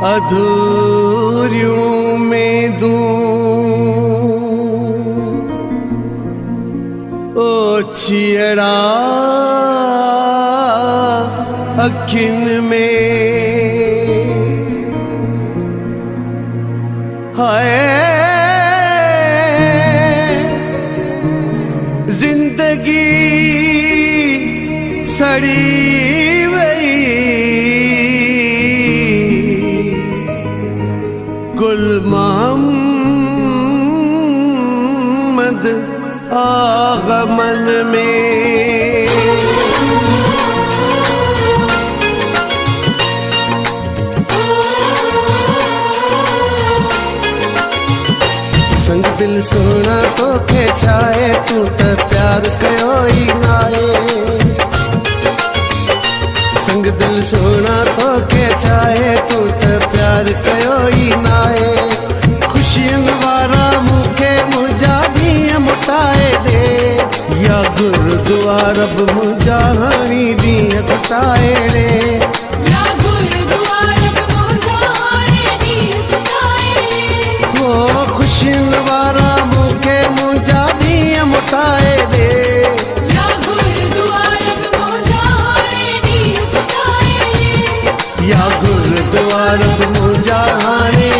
अधूरियों में दूं ओ छियड़ा अखिन में हाय जिंदगी सड़ी वही गुल मोहम्मद आगमन में संग दिल सोना तो के चाहे तू तो प्यार कयो ही नाए संग दिल सोना तो के चाहे तू तो प्यार कयो ही नाए खुशियन वारा मुखे मुझा भी मुटाए दे या गुरुद्वारा मुझा हानी दी हटाए रे खुशियन वारा मुखे मुझा भी मुटाए दे या गुरुद्वारा मुझा हाने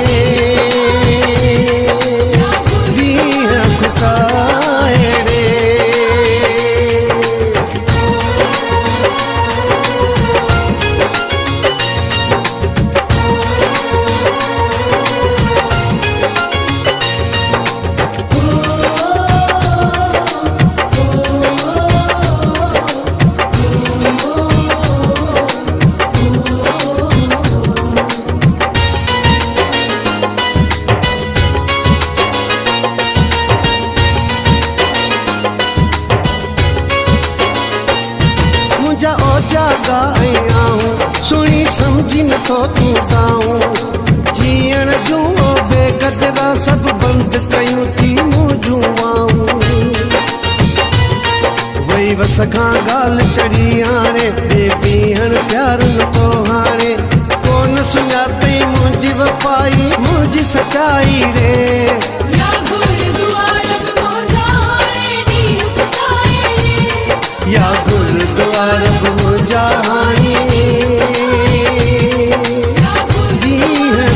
दी खुटाए रे जागा आऊं सुनी समझी न तो तू गाऊं जीअण जूं बेकदरा सब बंद कयूं थी मुझूं आऊं वही बस खां गाल चढ़ी हाणे बेबीहण प्यार न तो हाणे कोन सुञातई मुंहिंजी वफ़ाई मुंहिंजी सच्चाई रे या गुरुद्वारा मुझा हानी दी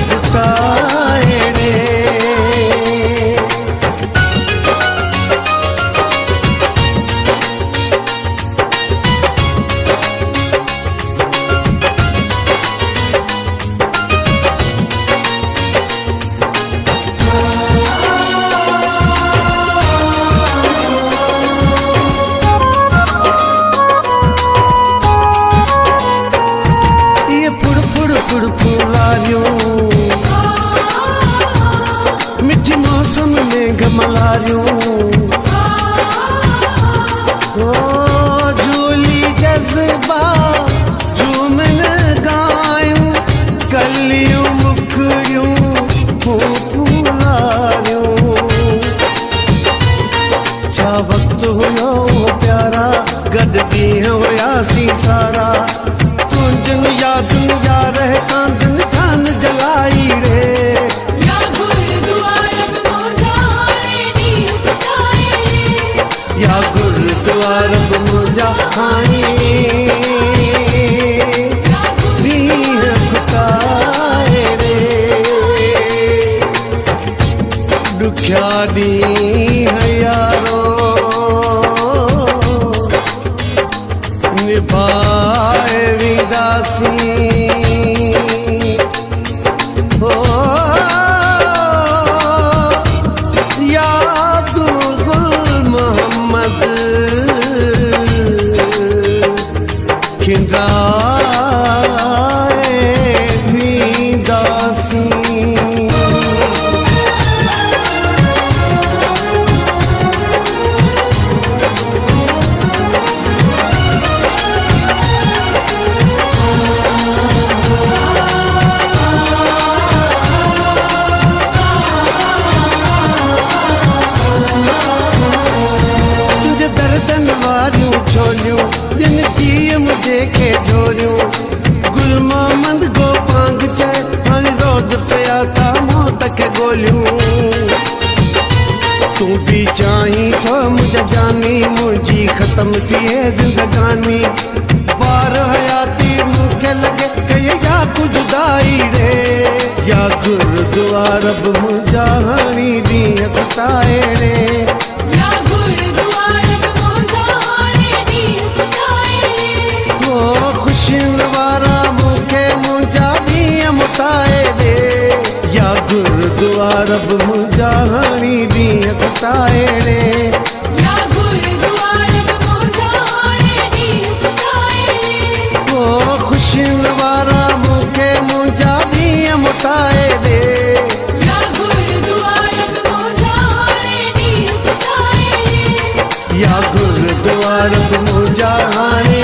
खुटाए रे मिठी मौसम में गमलारियूं झूली जज्बा झूमन गायूं कलियूं मुखड़ियूं फूलारियूं छा वक्त हुयो प्यारा गॾ ॾींहं हुयासीं सारा तुंहिंजनि यादुनि यार कांदन ठान जलाई रे या गुरुद्वारा मुझा हानी नीह खुटाए रे दुखिया ॾींहं यारो निभाए विदासी हो यादू गुल मोहम्मद सुठी है जिंदगानी बार हयाती मुखे लगे कई या कुछ दाई रे या गुरुद्वार अब मुझा हानी दी बताए रे या गुरुद्वार अब मुझा हानी दी बताए रे ओ खुशियन वारा मुखे मुझा भी मुटाए रे या गुरुद्वार अब मुझा हानी दी बताए रे या गुरुद्वार अब मुझा हानी दी बताए रे ओ खुशियन वारा मुखे मुझा भी मुटाए रे या गुरुद्वार अब मुझा हानी दी बताए रे या गुरुद्वार अब मुझा हानी